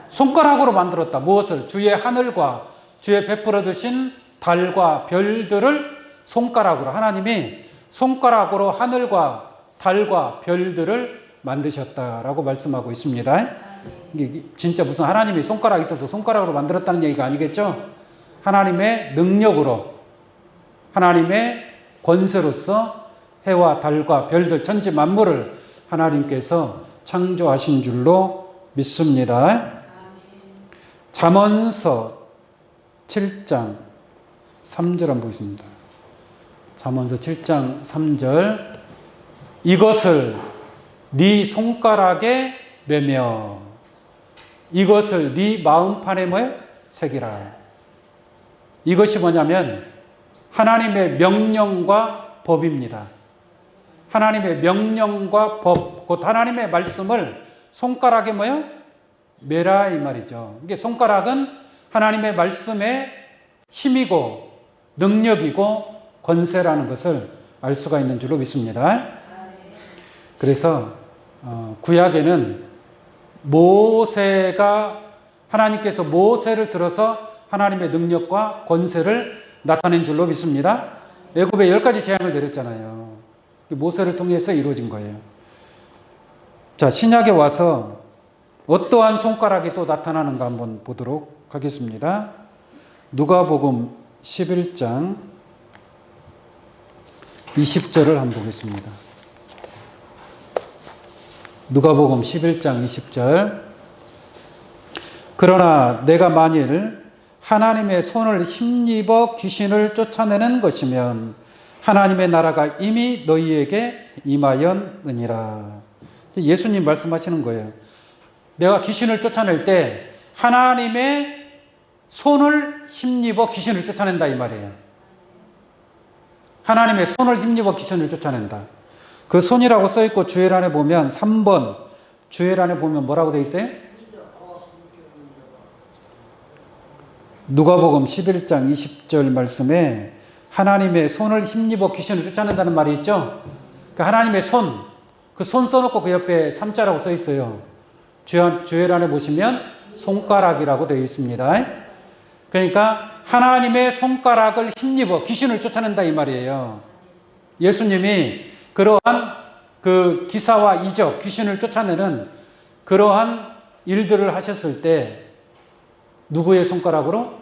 손가락으로 만들었다. 무엇을? 주의 하늘과 주의 베풀어 두신 달과 별들을 손가락으로, 하나님이 손가락으로 하늘과 달과 별들을 만드셨다라고 말씀하고 있습니다. 이게 진짜 무슨 하나님이 손가락이 있어서 손가락으로 만들었다는 얘기가 아니겠죠? 하나님의 능력으로, 하나님의 권세로서 해와 달과 별들 천지 만물을 하나님께서 창조하신 줄로 믿습니다. 잠언서 7장 3절 한번 보겠습니다. 잠언서 7장 3절. 이것을 네 손가락에 매며 이것을 네 마음판에 새기라. 이것이 뭐냐면 하나님의 명령과 법입니다. 하나님의 명령과 법, 곧 하나님의 말씀을 손가락에 매라 이 말이죠. 이게 손가락은 하나님의 말씀의 힘이고 능력이고 권세라는 것을 알 수가 있는 줄로 믿습니다. 그래서 구약에는 하나님께서 모세를 들어서 하나님의 능력과 권세를 나타낸 줄로 믿습니다. 애굽에 10가지 재앙을 내렸잖아요. 모세를 통해서 이루어진 거예요. 자, 신약에 와서 어떠한 손가락이 또 나타나는가 한번 보도록 하겠습니다. 누가복음 11장 20절을 한번 보겠습니다. 누가복음 11장 20절. 그러나 내가 만일 하나님의 손을 힘입어 귀신을 쫓아내는 것이면 하나님의 나라가 이미 너희에게 임하였느니라. 예수님 말씀하시는 거예요. 내가 귀신을 쫓아낼 때 하나님의 손을 힘입어 귀신을 쫓아낸다 이 말이에요. 하나님의 손을 힘입어 귀신을 쫓아낸다. 그 손이라고 써있고 주엘안에 보면 3번 주엘안에 보면 뭐라고 되어 있어요? 누가복음 11장 20절 말씀에 하나님의 손을 힘입어 귀신을 쫓아낸다는 말이 있죠. 그 하나님의 손, 그 손 써놓고 그 옆에 3자라고 써 있어요. 주엘안에 보시면 손가락이라고 되어 있습니다. 그러니까 하나님의 손가락을 힘입어 귀신을 쫓아낸다 이 말이에요. 예수님이 그러한 그 기사와 이적, 귀신을 쫓아내는 그러한 일들을 하셨을 때 누구의 손가락으로?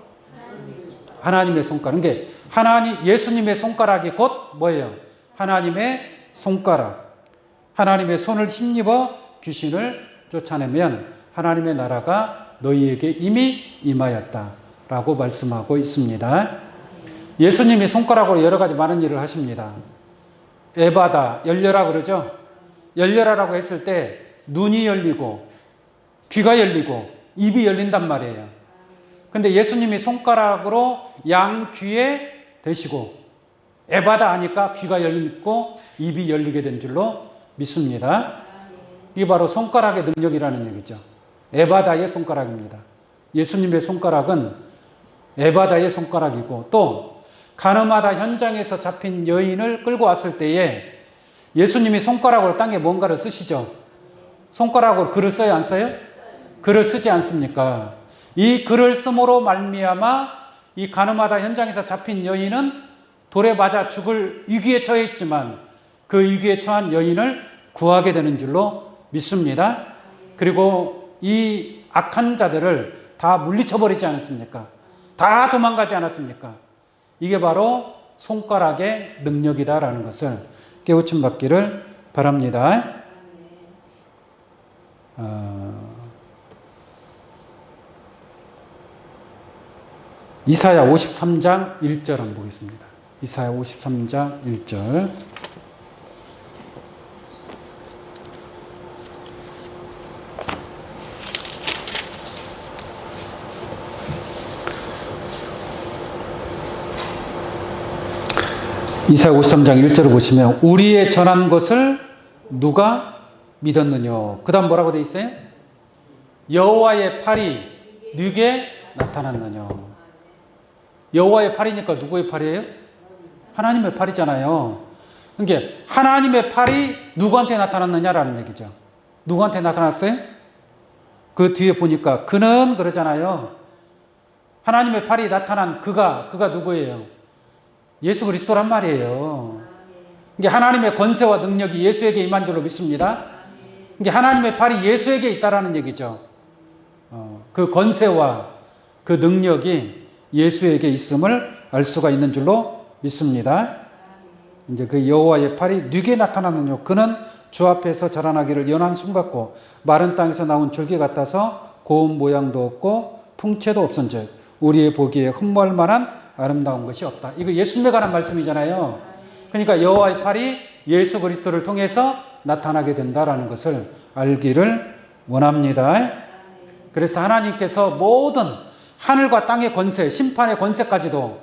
하나님의 손가락. 그러니까 예수님의 손가락이 곧 뭐예요? 하나님의 손가락. 하나님의 손을 힘입어 귀신을 쫓아내면 하나님의 나라가 너희에게 이미 임하였다라고 말씀하고 있습니다. 예수님이 손가락으로 여러 가지 많은 일을 하십니다. 에바다, 열려라 그러죠? 열려라라고 했을 때 눈이 열리고 귀가 열리고 입이 열린단 말이에요. 근데 예수님이 손가락으로 양 귀에 대시고 에바다 하니까 귀가 열리고 입이 열리게 된 줄로 믿습니다. 이게 바로 손가락의 능력이라는 얘기죠. 에바다의 손가락입니다. 예수님의 손가락은 에바다의 손가락이고 또 가늠하다 현장에서 잡힌 여인을 끌고 왔을 때에 예수님이 손가락으로 땅에 뭔가를 쓰시죠. 손가락으로 글을 써요, 안 써요? 글을 쓰지 않습니까? 이 글을 쓰므로 말미암아 이 가늠하다 현장에서 잡힌 여인은 돌에 맞아 죽을 위기에 처해 있지만 그 위기에 처한 여인을 구하게 되는 줄로 믿습니다. 그리고 이 악한 자들을 다 물리쳐버리지 않았습니까? 다 도망가지 않았습니까? 이게 바로 손가락의 능력이다라는 것을 깨우침 받기를 바랍니다. 이사야 53장 1절 한번 보겠습니다. 이사야 53장 1절. 이사야 53장 1절을 보시면 우리의 전한 것을 누가 믿었느냐. 그 다음 뭐라고 되어 있어요? 여호와의 팔이 누구에게 나타났느냐. 여호와의 팔이니까 누구의 팔이에요? 하나님의 팔이잖아요. 그러니까 하나님의 팔이 누구한테 나타났느냐라는 얘기죠. 누구한테 나타났어요? 그 뒤에 보니까 그는 그러잖아요. 하나님의 팔이 나타난 그가 누구예요? 예수 그리스도란 말이에요. 이게 하나님의 권세와 능력이 예수에게 임한 줄로 믿습니다. 이게 하나님의 팔이 예수에게 있다라는 얘기죠. 그 권세와 그 능력이 예수에게 있음을 알 수가 있는 줄로 믿습니다. 이제 그 여호와의 팔이 누구에게 나타나느냐. 그는 주 앞에서 자라나기를 연한 순 같고 마른 땅에서 나온 줄기 같아서 고운 모양도 없고 풍채도 없은즉 우리의 보기에 흠모할 만한 아름다운 것이 없다. 이거 예수님에 관한 말씀이잖아요. 그러니까 여호와의 팔이 예수 그리스도를 통해서 나타나게 된다라는 것을 알기를 원합니다. 그래서 하나님께서 모든 하늘과 땅의 권세, 심판의 권세까지도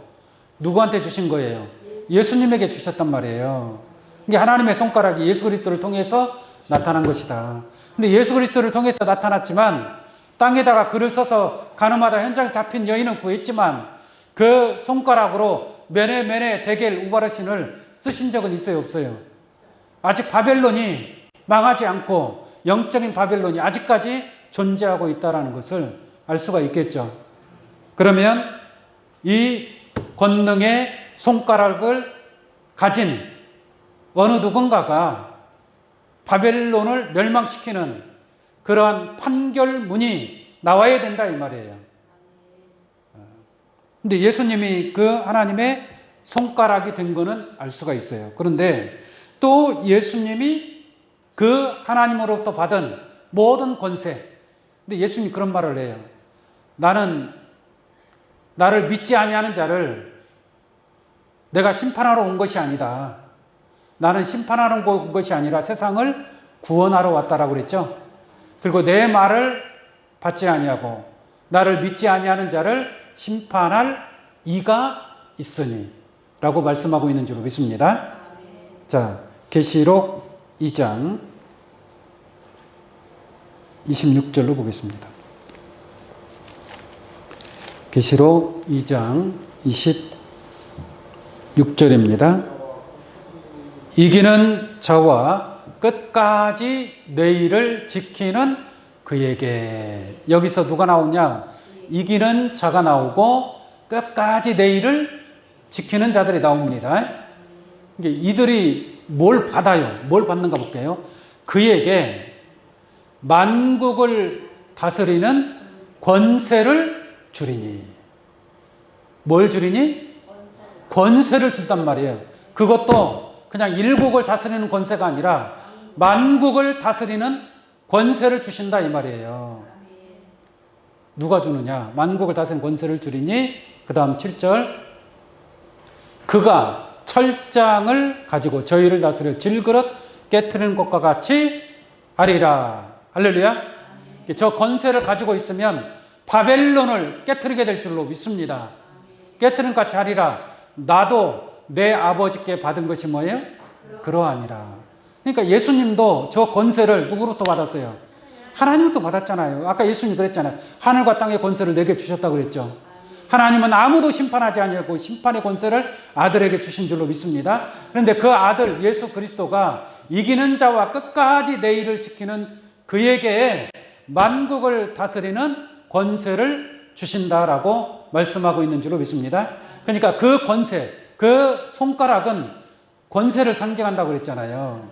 누구한테 주신 거예요? 예수님에게 주셨단 말이에요. 이게 하나님의 손가락이 예수 그리스도를 통해서 나타난 것이다. 근데 예수 그리스도를 통해서 나타났지만 땅에다가 글을 써서 가늠하다 현장에 잡힌 여인은 구했지만 그 손가락으로 메네 데겔 우바르신을 쓰신 적은 있어요, 없어요? 아직 바벨론이 망하지 않고 영적인 바벨론이 아직까지 존재하고 있다는 것을 알 수가 있겠죠. 그러면 이 권능의 손가락을 가진 어느 누군가가 바벨론을 멸망시키는 그러한 판결문이 나와야 된다 이 말이에요. 근데 예수님이 그 하나님의 손가락이 된 거는 알 수가 있어요. 그런데 또 예수님이 그 하나님으로부터 받은 모든 권세, 근데 예수님이 그런 말을 해요. 나는 나를 믿지 아니하는 자를 내가 심판하러 온 것이 아니다. 나는 심판하러 온 것이 아니라 세상을 구원하러 왔다라고 그랬죠. 그리고 내 말을 받지 아니하고 나를 믿지 아니하는 자를 심판할 이가 있으니 라고 말씀하고 있는 줄로 믿습니다. 자, 계시록 2장 26절로 보겠습니다. 계시록 2장 26절입니다. 이기는 자와 끝까지 내일을 지키는 그에게. 여기서 누가 나오냐? 이기는 자가 나오고 끝까지 내일을 지키는 자들이 나옵니다. 이들이 뭘 받아요? 뭘 받는가 볼게요. 그에게 만국을 다스리는 권세를 주리니. 뭘 주리니? 권세를 준단 말이에요. 그것도 그냥 일국을 다스리는 권세가 아니라 만국을 다스리는 권세를 주신다 이 말이에요. 누가 주느냐? 만국을 다스리는 권세를 주리니. 그 다음 7절. 그가 철장을 가지고 저희를 다스려 질그릇 깨트리는 것과 같이 하리라. 할렐루야. 저 권세를 가지고 있으면 바벨론을 깨트리게 될 줄로 믿습니다. 깨트리는 것 같이 하리라. 나도 내 아버지께 받은 것이 뭐예요? 그러하니라. 그러니까 예수님도 저 권세를 누구로부터 받았어요? 하나님부터 받았잖아요. 아까 예수님이 그랬잖아요. 하늘과 땅의 권세를 내게 주셨다고 그랬죠. 하나님은 아무도 심판하지 아니하고 심판의 권세를 아들에게 주신 줄로 믿습니다. 그런데 그 아들 예수 그리스도가 이기는 자와 끝까지 내일을 지키는 그에게 만국을 다스리는 권세를 주신다라고 말씀하고 있는 줄로 믿습니다. 그러니까 그 권세, 그 손가락은 권세를 상징한다고 그랬잖아요.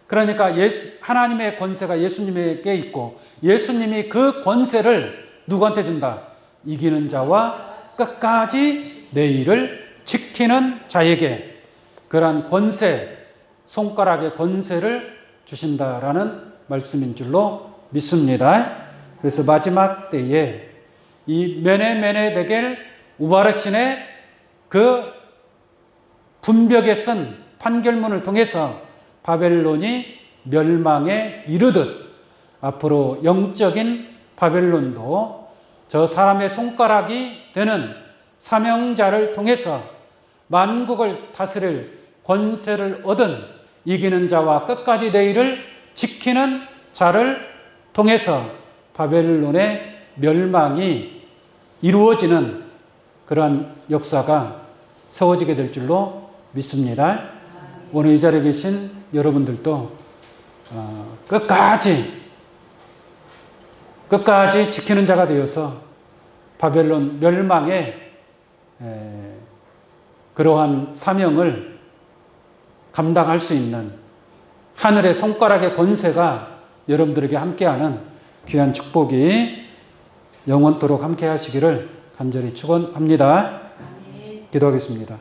그러니까 하나님의 권세가 예수님에게 있고 예수님이 그 권세를 누구한테 준다? 이기는 자와 끝까지 내일을 지키는 자에게 그러한 권세, 손가락의 권세를 주신다라는 말씀인 줄로 믿습니다. 그래서 마지막 때에 이 메네 데겔 우바르신의 그 분벽에 쓴 판결문을 통해서 바벨론이 멸망에 이르듯 앞으로 영적인 바벨론도 저 사람의 손가락이 되는 사명자를 통해서 만국을 다스릴 권세를 얻은 이기는 자와 끝까지 내일을 지키는 자를 통해서 바벨론의 멸망이 이루어지는 그러한 역사가 세워지게 될 줄로 믿습니다. 오늘 이 자리에 계신 여러분들도 끝까지 지키는 자가 되어서 바벨론 멸망의 그러한 사명을 감당할 수 있는 하늘의 손가락의 권세가 여러분들에게 함께하는 귀한 축복이 영원토록 함께 하시기를 간절히 축원합니다. 기도하겠습니다.